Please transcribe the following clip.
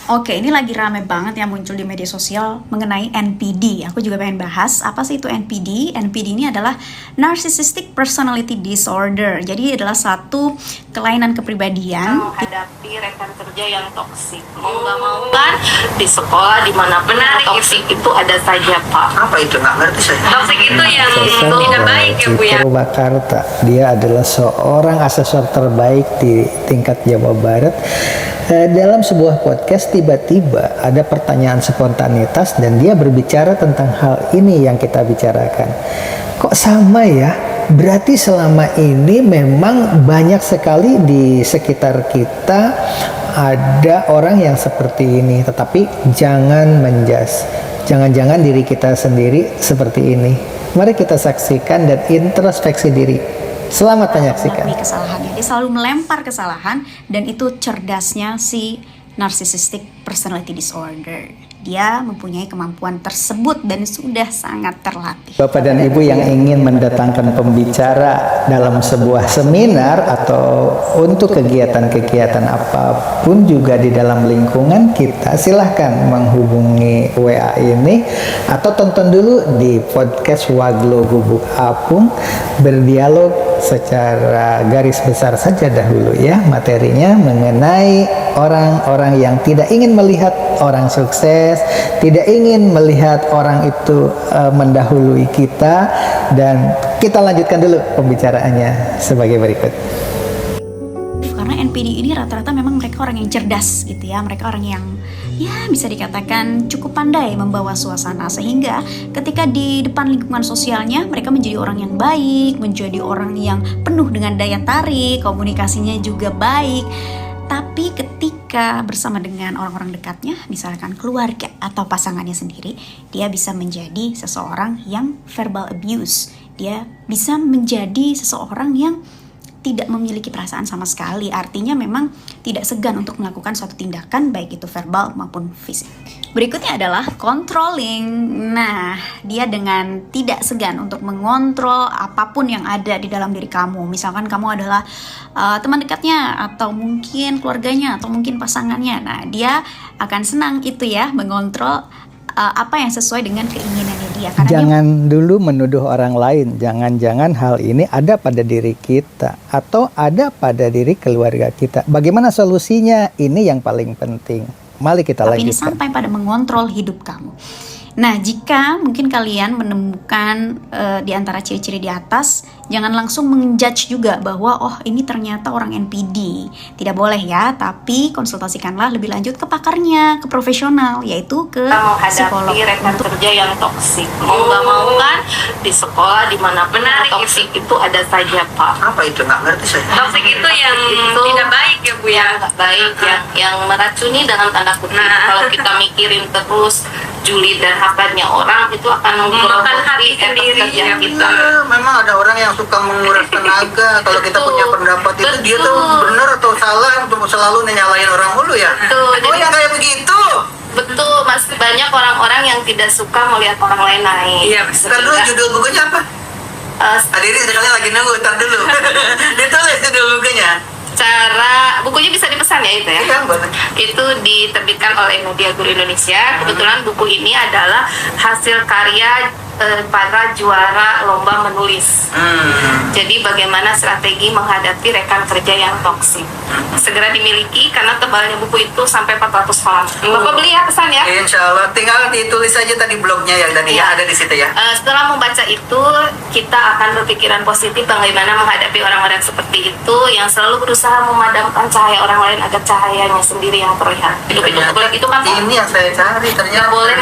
Oke, ini lagi rame banget yang muncul di media sosial mengenai NPD. Aku juga pengen bahas apa sih itu NPD. NPD ini adalah Narcissistic Personality Disorder. Jadi adalah satu kelainan kepribadian menghadapi rekan kerja yang toksik. Mau nggak mau kan di sekolah dimanapun toksik itu ada saja Pak. Apa itu? Nggak ngerti saya. Toksik itu yang tidak baik ya Bu ya. Purwakarta, dia adalah seorang asesor terbaik di tingkat Jawa Barat. Dalam sebuah podcast tiba-tiba ada pertanyaan spontanitas dan dia berbicara tentang hal ini yang kita bicarakan. Kok sama ya? Berarti selama ini memang banyak sekali di sekitar kita ada orang yang seperti ini. Tetapi jangan menjas. Jangan-jangan diri kita sendiri seperti ini. Mari kita saksikan dan introspeksi diri. Selamat menyaksikan. Kesalahannya, dia selalu melempar kesalahan, dan itu cerdasnya si Narcissistic Personality Disorder. Dia mempunyai kemampuan tersebut dan sudah sangat terlatih. Bapak dan Ibu yang ingin mendatangkan pembicara dalam sebuah seminar atau untuk kegiatan-kegiatan apapun juga di dalam lingkungan kita, silahkan menghubungi WA ini atau tonton dulu di podcast Waglo Gubuk Apung. Berdialog secara garis besar saja dahulu ya, materinya mengenai orang-orang yang tidak ingin melihat orang sukses, tidak ingin melihat orang itu mendahului kita. Dan kita lanjutkan dulu pembicaraannya sebagai berikut. Karena NPD ini rata-rata memang mereka orang yang cerdas gitu ya, mereka orang yang ya bisa dikatakan cukup pandai membawa suasana, sehingga ketika di depan lingkungan sosialnya mereka menjadi orang yang baik, menjadi orang yang penuh dengan daya tarik, komunikasinya juga baik. Tapi ketika bersama dengan orang-orang dekatnya, misalkan keluarga atau pasangannya sendiri, dia bisa menjadi seseorang yang verbal abuse. Dia bisa menjadi seseorang yang tidak memiliki perasaan sama sekali. Artinya memang tidak segan untuk melakukan suatu tindakan, baik itu verbal maupun fisik. Berikutnya adalah controlling. Nah, dia dengan tidak segan untuk mengontrol apapun yang ada di dalam diri kamu. Misalkan kamu adalah teman dekatnya, atau mungkin keluarganya, atau mungkin pasangannya. Nah, dia akan senang itu ya, mengontrol apa yang sesuai dengan keinginannya dia. Karena jangan dulu menuduh orang lain. Jangan-jangan hal ini ada pada diri kita atau ada pada diri keluarga kita. Bagaimana solusinya? Ini yang paling penting. Mari kita lanjutkan. Ini sampai pada mengontrol hidup kamu. Nah, jika mungkin kalian menemukan di antara ciri-ciri di atas, jangan langsung menjudge juga bahwa oh ini ternyata orang NPD. Tidak boleh ya, tapi konsultasikanlah lebih lanjut ke pakarnya, ke profesional, yaitu ke psikolog. Menghadapi rekan kerja yang toksik. Mau nggak mau kan di sekolah dimanapun toksik itu ada saja Pak. Apa itu? Nggak ngerti saya. Toksik itu yang tidak baik ya Bu ya. Nggak baik ya, yang meracuni dalam tanda kutip. Kalau kita mikirin terus julid dan hasadnya orang, itu akan menggunakan hati sendiri ya kita. Memang ada orang yang suka menguras tenaga. Kalau kita punya pendapat itu dia tuh benar atau salah untuk selalu nyalain orang mulu ya. Betul. Oh yang kayak begitu. Betul, Mas. Banyak orang-orang yang tidak suka melihat orang lain naik. Iya. Ntar dulu judul bukunya apa? Hadirin sekalian lagi nunggu, ntar dulu. Ditulis judul bukunya. Bukunya bisa dipesan ya itu ya? Iya, boleh. Itu diterbitkan oleh Media Guru Indonesia. Kebetulan buku ini adalah hasil karya para juara lomba menulis. Jadi bagaimana strategi menghadapi rekan kerja yang toksik. Segera dimiliki karena tebalnya buku itu sampai 400 halaman. Bapak beli ya, pesan ya? Insya Allah, tinggal ditulis aja tadi blognya ya, Dani ya, ada di situ ya. Setelah membaca itu, kita akan berpikiran positif bagaimana menghadapi orang-orang seperti itu yang selalu berusaha memadamkan cahaya orang lain agar cahayanya sendiri yang terlihat. Itu kan ini yang saya cari ternyata. boleh